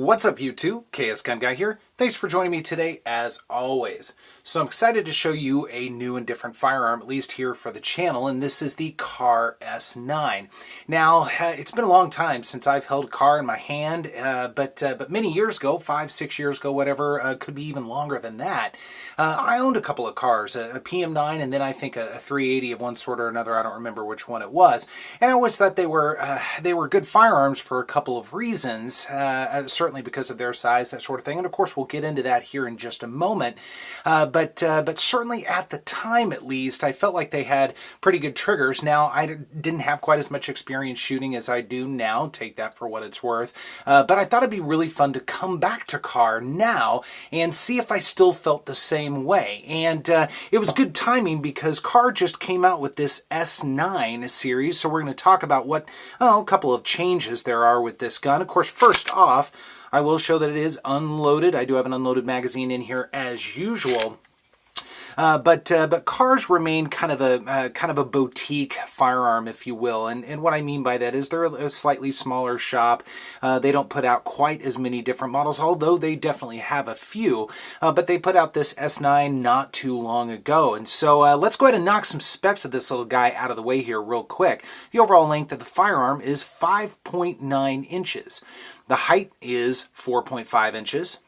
What's up YouTube? KS Gun Guy here. Thanks for joining me today as always. So I'm excited to show you a new and different firearm, at least here for the channel, and this is the Kahr S9. Now, it's been a long time since I've held a Kahr in my hand, but many years ago, 5-6 years ago, whatever, could be even longer than that. I owned a couple of Kahrs, a PM9 and then I think a 380 of one sort or another. I don't remember which one it was. And I always thought they were good firearms for a couple of reasons, certainly because of their size, that sort of thing. And of course, we'll get into that here in just a moment. But certainly at the time, at least, I felt like they had pretty good triggers. Now, I didn't have quite as much experience shooting as I do now. Take that for what it's worth. But I thought it'd be really fun to come back to Kahr now and see if I still felt the same way. And it was good timing because Kahr just came out with this S9 series. So we're going to talk about a couple of changes there are with this gun. Of course, first off, I will show that it is unloaded. I do have an unloaded magazine in here as usual. But Kahrs remain kind of a boutique firearm, if you will. And what I mean by that is they're a slightly smaller shop. They don't put out quite as many different models, although they definitely have a few. But they put out this S9 not too long ago. And so let's go ahead and knock some specs of this little guy out of the way here real quick. The overall length of the firearm is 5.9 inches. The height is 4.5 inches.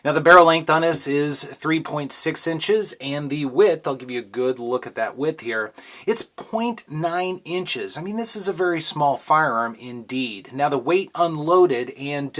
Now the barrel length on this is 3.6 inches, and the width, I'll give you a good look at that width here, it's 0.9 inches. I mean, this is a very small firearm indeed. Now the weight unloaded, and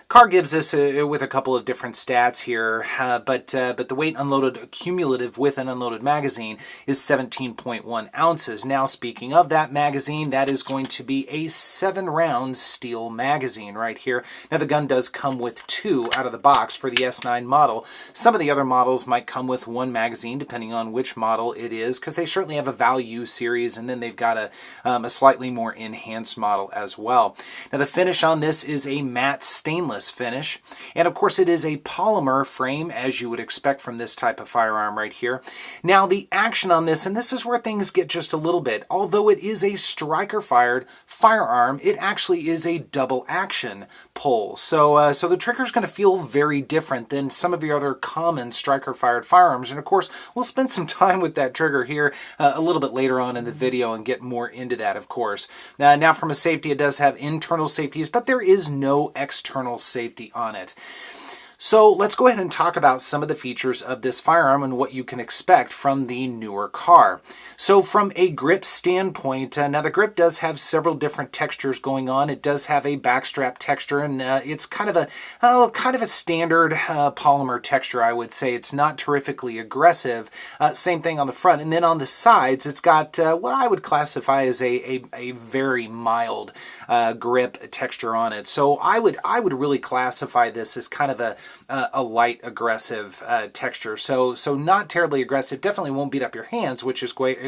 Kahr gives us with a couple of different stats here, but the weight unloaded cumulative with an unloaded magazine is 17.1 ounces. Now speaking of that magazine, that is going to be a 7-round steel magazine right here. Now the gun does come with 2 out of the box for the S9 model. Some of the other models might come with 1 magazine depending on which model it is, because they certainly have a value series, and then they've got a slightly more enhanced model as well. Now the finish on this is a matte stainless finish, and of course it is a polymer frame as you would expect from this type of firearm right here. Now the action on this, and this is where things get just a little bit, although it is a striker fired firearm, it actually is a double action pull. So the trigger is going to feel very different than some of your other common striker-fired firearms. And of course, we'll spend some time with that trigger here a little bit later on in the video and get more into that, of course. Now, from a safety, it does have internal safeties, but there is no external safety on it. So let's go ahead and talk about some of the features of this firearm and what you can expect from the newer Kahr. So from a grip standpoint, now the grip does have several different textures going on. It does have a backstrap texture, and it's kind of a standard polymer texture, I would say. It's not terrifically aggressive. Same thing on the front, and then on the sides, it's got what I would classify as a very mild grip texture on it. So I would really classify this as kind of a light aggressive texture. So not terribly aggressive. Definitely won't beat up your hands, which is great.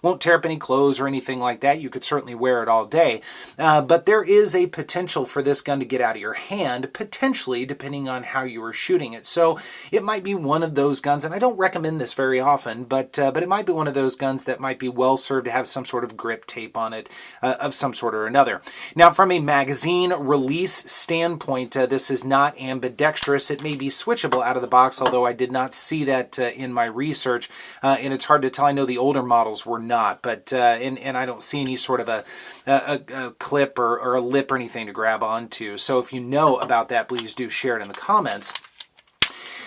Won't tear up any clothes or anything like that. You could certainly wear it all day. But there is a potential for this gun to get out of your hand, potentially, depending on how you are shooting it. So it might be one of those guns, and I don't recommend this very often, but it might be one of those guns that might be well served to have some sort of grip tape on it of some sort or another. Now, from a magazine release standpoint, this is not ambidextrous. It may be switchable out of the box, although I did not see that in my research, and it's hard to tell. I know the older models were not, but and I don't see any sort of a clip or a lip or anything to grab onto. So if you know about that, please do share it in the comments.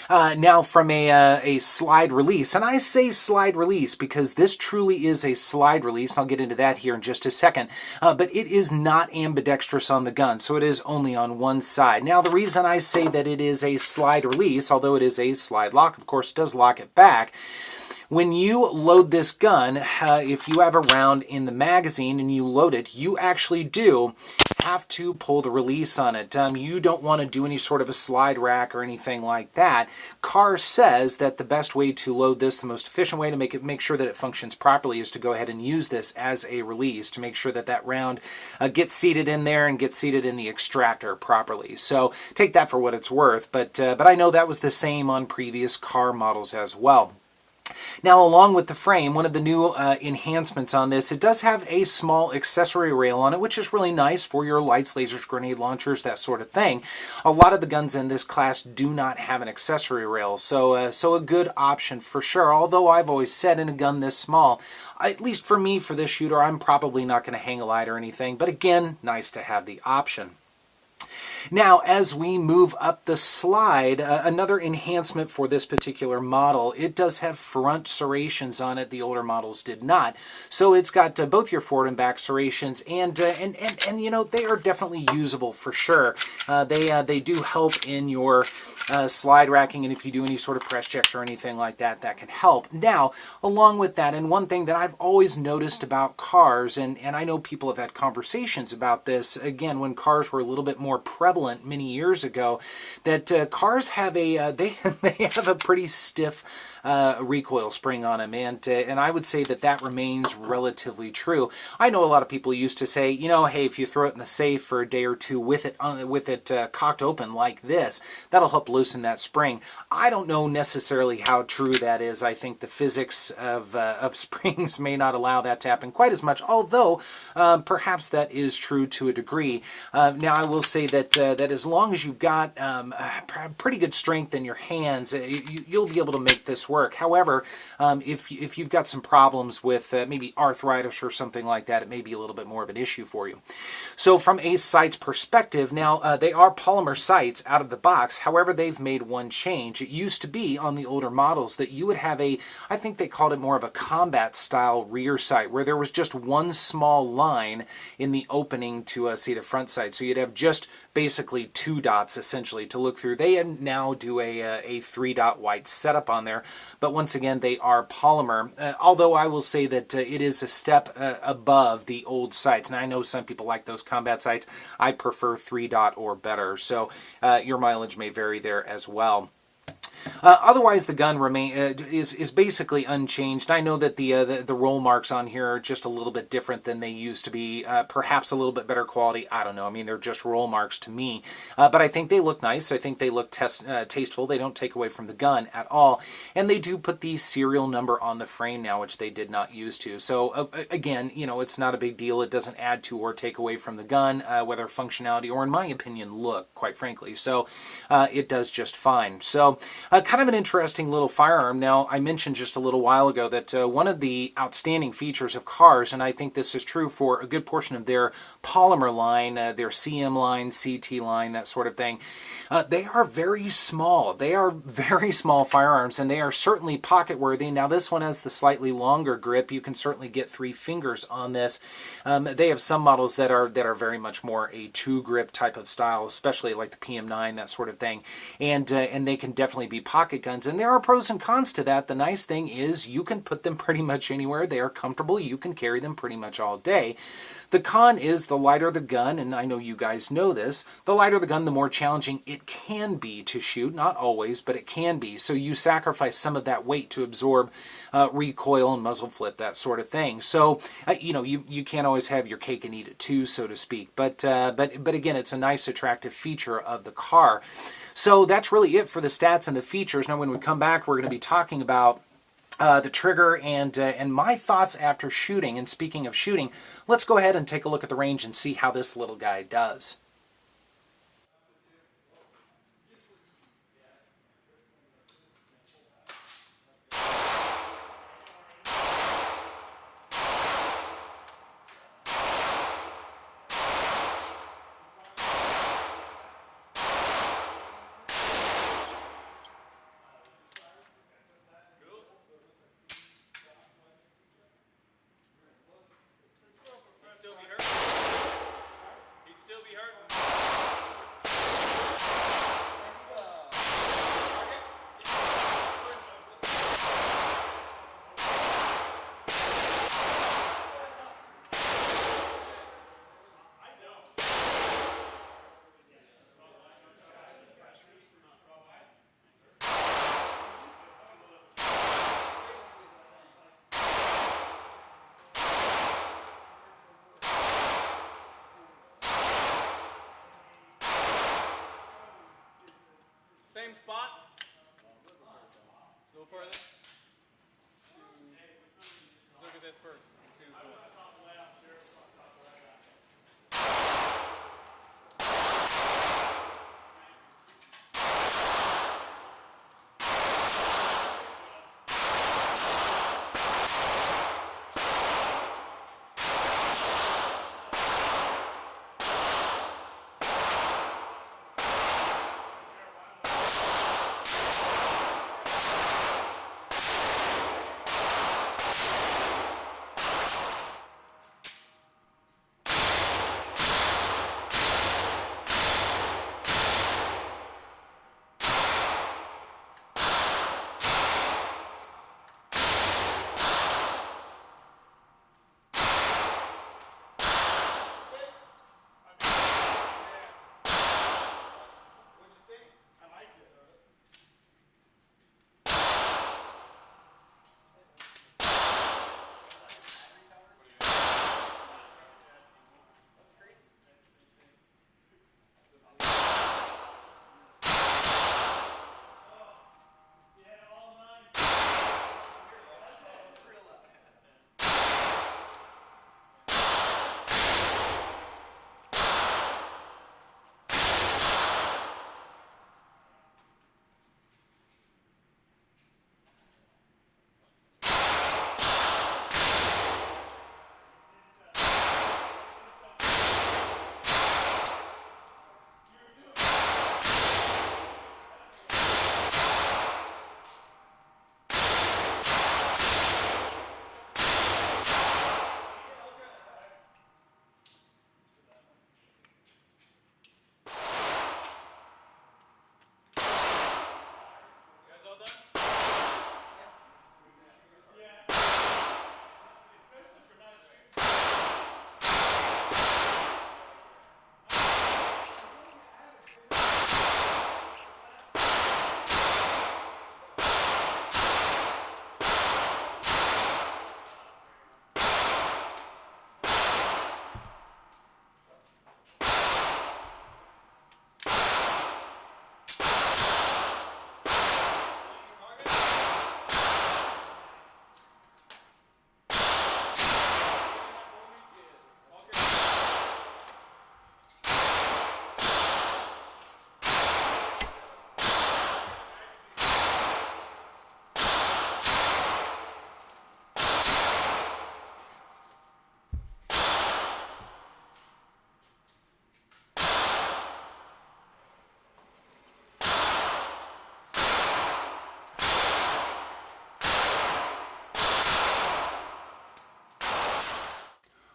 Now from a slide release, and I say slide release because this truly is a slide release, and I'll get into that here in just a second, but it is not ambidextrous on the gun, so it is only on one side. Now the reason I say that it is a slide release, although it is a slide lock, of course it does lock it back. When you load this gun, if you have a round in the magazine and you load it, you actually do have to pull the release on it. You don't want to do any sort of a slide rack or anything like that. Kahr says that the best way to load this, the most efficient way to make sure that it functions properly, is to go ahead and use this as a release to make sure that that round gets seated in there and gets seated in the extractor properly. So take that for what it's worth, but I know that was the same on previous Kahr models as well. Now, along with the frame, one of the new enhancements on this, it does have a small accessory rail on it, which is really nice for your lights, lasers, grenade launchers, that sort of thing. A lot of the guns in this class do not have an accessory rail, so a good option for sure. Although I've always said in a gun this small, at least for me, for this shooter, I'm probably not going to hang a light or anything, but again, nice to have the option. Now, as we move up the slide, another enhancement for this particular model, it does have front serrations on it. The older models did not. So it's got both your forward and back serrations, and you know, they are definitely usable for sure. They do help in your slide racking, and if you do any sort of press checks or anything like that, that can help. Now, along with that, and one thing that I've always noticed about Kahrs, and I know people have had conversations about this, again, when Kahrs were a little bit more prevalent many years ago, that Kahrs have a they have a pretty stiff recoil spring on them, and I would say that that remains relatively true. I know a lot of people used to say, you know, hey, if you throw it in the safe for a day or two with it cocked open like this, that'll help loosen that spring. I don't know necessarily how true that is. I think the physics of springs may not allow that to happen quite as much, although perhaps that is true to a degree. Now, I will say that that as long as you've got pretty good strength in your hands, you'll be able to make this work. However, if you've got some problems with maybe arthritis or something like that, it may be a little bit more of an issue for you. So from a sights perspective, now they are polymer sights out of the box. However, they've made one change. It used to be on the older models that you would have I think they called it more of a combat style rear sight, where there was just one small line in the opening to see the front sight. So you'd have just basically 2 dots essentially to look through. They now do a 3-dot white setup on there, but once again, they are polymer. Although I will say that it is a step above the old sights, and I know some people like those combat sights. I prefer 3-dot or better, so your mileage may vary there as well. Otherwise, the gun is basically unchanged. I know that the roll marks on here are just a little bit different than they used to be. Perhaps a little bit better quality. I don't know. I mean, they're just roll marks to me. But I think they look nice. I think they look tasteful. They don't take away from the gun at all. And they do put the serial number on the frame now, which they did not used to. So again, you know, it's not a big deal. It doesn't add to or take away from the gun, whether functionality or, in my opinion, look, quite frankly. So it does just fine. So kind of an interesting little firearm. Now, I mentioned just a little while ago that one of the outstanding features of Kahrs, and I think this is true for a good portion of their polymer line, their CM line, CT line, that sort of thing, they are very small. They are very small firearms, and they are certainly pocket worthy. Now, this one has the slightly longer grip. You can certainly get 3 fingers on this. They have some models that are very much more a 2-grip type of style, especially like the PM9, that sort of thing, and they can definitely be pocket guns, and there are pros and cons to that. The nice thing is you can put them pretty much anywhere. They are comfortable. You can carry them pretty much all day. The con is the lighter the gun, and I know you guys know this, the lighter the gun, the more challenging it can be to shoot. Not always, but it can be. So you sacrifice some of that weight to absorb recoil and muzzle flip, that sort of thing. So, you know, you can't always have your cake and eat it too, so to speak. But again, it's a nice, attractive feature of the Kahr. So that's really it for the stats and the features. Now, when we come back, we're going to be talking about the trigger and my thoughts after shooting. And speaking of shooting, let's go ahead and take a look at the range and see how this little guy does. Same spot. Go further.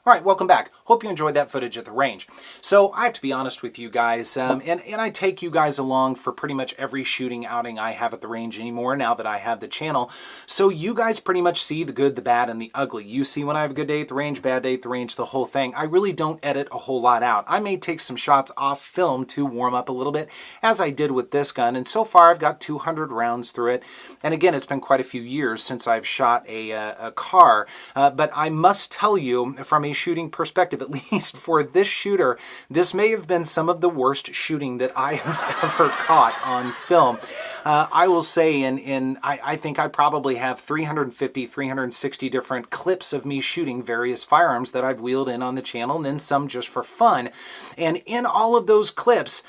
All right, welcome back. Hope you enjoyed that footage at the range. So I have to be honest with you guys, and I take you guys along for pretty much every shooting outing I have at the range anymore now that I have the channel. So you guys pretty much see the good, the bad, and the ugly. You see when I have a good day at the range, bad day at the range, the whole thing. I really don't edit a whole lot out. I may take some shots off film to warm up a little bit, as I did with this gun, and so far I've got 200 rounds through it. And again, it's been quite a few years since I've shot a Kahr, but I must tell you, from a shooting perspective, at least for this shooter, this may have been some of the worst shooting that I have ever caught on film. I will say, I think I probably have 350, 360 different clips of me shooting various firearms that I've wheeled in on the channel, and then some just for fun. And in all of those clips,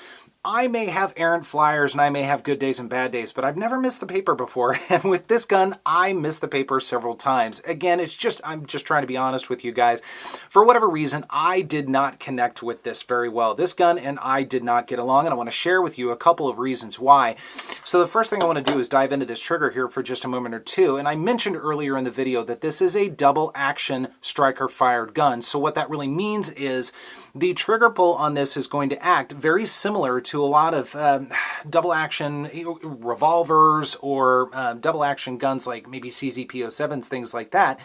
I may have errant flyers and I may have good days and bad days, but I've never missed the paper before. And with this gun, I missed the paper several times. Again, I'm just trying to be honest with you guys. For whatever reason, I did not connect with this very well. This gun and I did not get along, and I want to share with you a couple of reasons why. So the first thing I want to do is dive into this trigger here for just a moment or two. And I mentioned earlier in the video that this is a double action striker fired gun. So what that really means is the trigger pull on this is going to act very similar to a lot of double action revolvers or double action guns like maybe CZP-07s, things like that,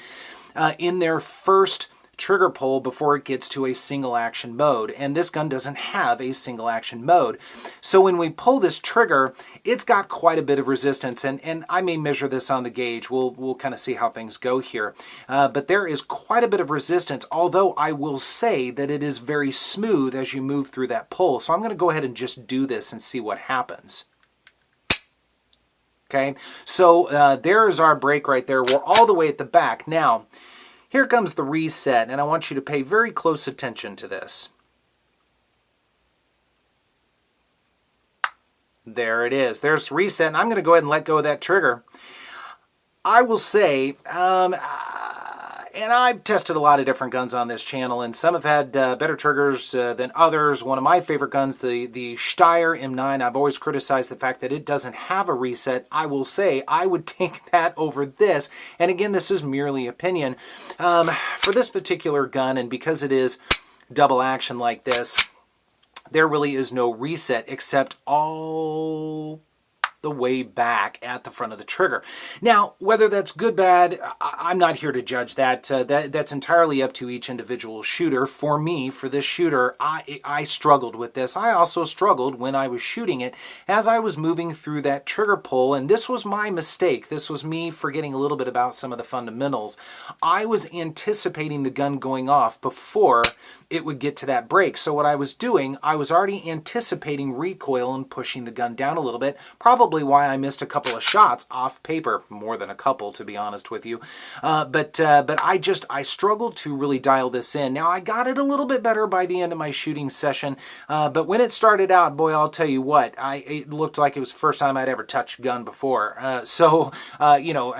in their first trigger pull before it gets to a single action mode. And this gun doesn't have a single action mode. So when we pull this trigger, it's got quite a bit of resistance, and I may measure this on the gauge. We'll kind of see how things go here. But there is quite a bit of resistance, although I will say that it is very smooth as you move through that pull. So I'm going to go ahead and just do this and see what happens. Okay, so there's our break right there. We're all the way at the back. Now, Here comes the reset, and I want you to pay very close attention to this. There it is. There's reset, and I'm going to go ahead and let go of that trigger. I will say, and I've tested a lot of different guns on this channel, and some have had better triggers than others. One of my favorite guns, the Steyr M9, I've always criticized the fact that it doesn't have a reset. I will say I would take that over this. And again, this is merely opinion. For this particular gun, and because it is double action like this, there really is no reset except all the way back at the front of the trigger. Now, whether that's good, bad, I'm not here to judge that. That's entirely up to each individual shooter. For me, for this shooter, I struggled with this. I also struggled when I was shooting it as I was moving through that trigger pull, and this was my mistake. This was me forgetting a little bit about some of the fundamentals. I was anticipating the gun going off before it would get to that break. So what I was doing, I was already anticipating recoil and pushing the gun down a little bit. Probably why I missed a couple of shots off paper, more than a couple to be honest with you. But I struggled to really dial this in. Now I got it a little bit better by the end of my shooting session, but when it started out, boy, I'll tell you what, it looked like it was the first time I'd ever touched a gun before. You know,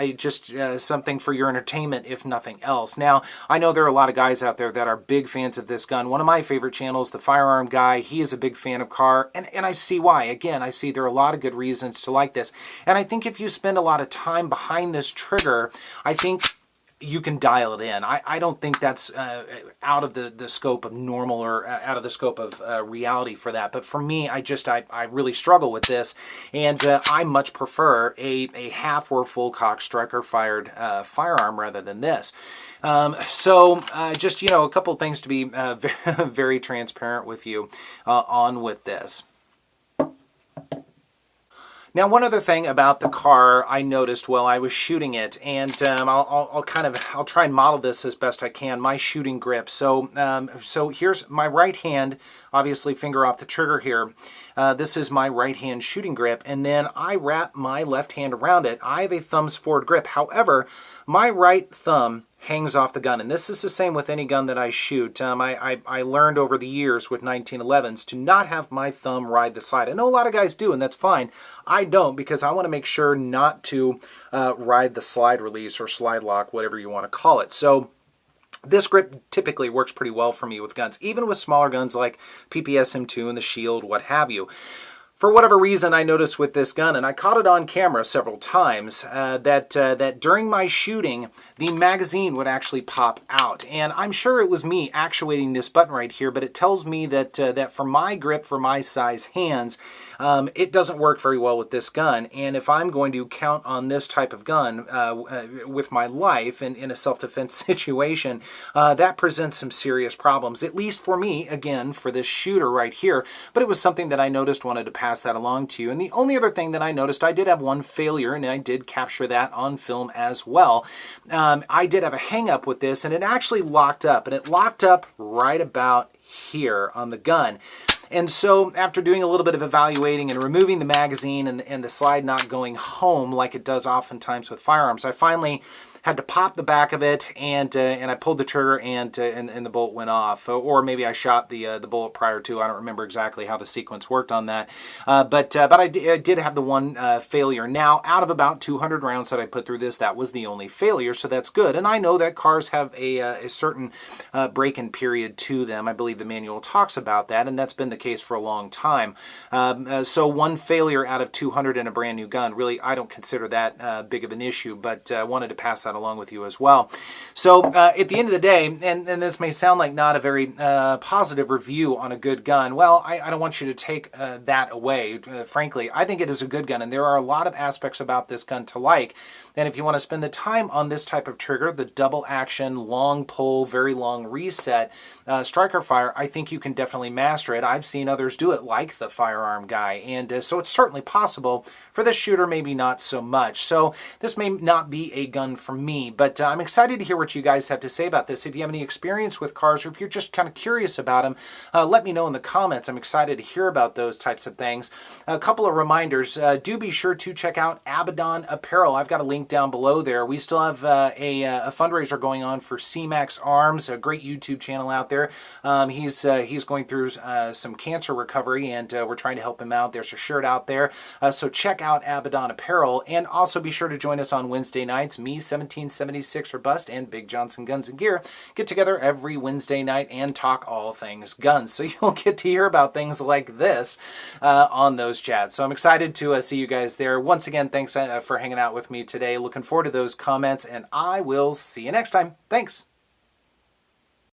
something for your entertainment, if nothing else. Now, I know there are a lot of guys out there that are big fans of this gun. One of my favorite channels, the Firearm Guy, he is a big fan of Kahr, and I see why. Again, I see there are a lot of good reasons to like this. And I think if you spend a lot of time behind this trigger, I think you can dial it in. I don't think that's out of the scope of normal or out of the scope of reality for that. But for me, I really struggle with this, and I much prefer a half or full cock striker fired firearm rather than this. Just, you know, a couple of things to be very transparent with you on with this. Now, one other thing about the Kahr I noticed while I was shooting it, and I'll try and model this as best I can. My shooting grip. So here's my right hand, obviously finger off the trigger here. This is my right hand shooting grip, and then I wrap my left hand around it. I have a thumbs forward grip. However, my right thumb hangs off the gun, and this is the same with any gun that I shoot. I learned over the years with 1911s to not have my thumb ride the slide. I know a lot of guys do, and that's fine. I don't, because I want to make sure not to ride the slide release or slide lock, whatever you want to call it. So this grip typically works pretty well for me with guns, even with smaller guns like PPS M2 and the Shield, what have you. For whatever reason, I noticed with this gun, and I caught it on camera several times, that during my shooting, the magazine would actually pop out. And I'm sure it was me actuating this button right here, but it tells me that for my grip, for my size hands, it doesn't work very well with this gun. And if I'm going to count on this type of gun with my life in a self-defense situation, that presents some serious problems, at least for me, again, for this shooter right here. But it was something that I noticed, wanted to pass that along to you. And the only other thing that I noticed, I did have one failure, and I did capture that on film as well. I did have a hang up with this, and it actually locked up, and it locked up right about here on the gun. And so after doing a little bit of evaluating and removing the magazine and the slide not going home like it does oftentimes with firearms, I finally had to pop the back of it, and I pulled the trigger, and the bolt went off. Or maybe I shot the bullet prior to. I don't remember exactly how the sequence worked on that. But I did have the one failure. Now, out of about 200 rounds that I put through this, that was the only failure, so that's good. And I know that Kahrs have a certain break-in period to them. I believe the manual talks about that, and that's been the case for a long time. So one failure out of 200 in a brand new gun, really, I don't consider that big of an issue, but I wanted to pass that along with you as well. So at the end of the day, and this may sound like not a very positive review on a good gun, well, I don't want you to take that away. Frankly, I think it is a good gun, and there are a lot of aspects about this gun to like. And if you want to spend the time on this type of trigger, the double action, long pull, very long reset, striker fire, I think you can definitely master it. I've seen others do it, like the Firearm Guy, and so it's certainly possible. For this shooter, maybe not so much. So this may not be a gun for me, but I'm excited to hear what you guys have to say about this. If you have any experience with Kahrs, or if you're just kind of curious about them, let me know in the comments. I'm excited to hear about those types of things. A couple of reminders. Do be sure to check out Abaddon Apparel. I've got a link link down below there. We still have a fundraiser going on for C-Max Arms, a great YouTube channel out there. He's going through some cancer recovery, and we're trying to help him out. There's a shirt out there. So check out Abaddon Apparel, and also be sure to join us on Wednesday nights. Me, 1776 or Bust, and Big Johnson Guns and Gear get together every Wednesday night and talk all things guns. So you'll get to hear about things like this on those chats. So I'm excited to see you guys there. Once again, thanks for hanging out with me today. Looking forward to those comments, and I will see you next time. Thanks.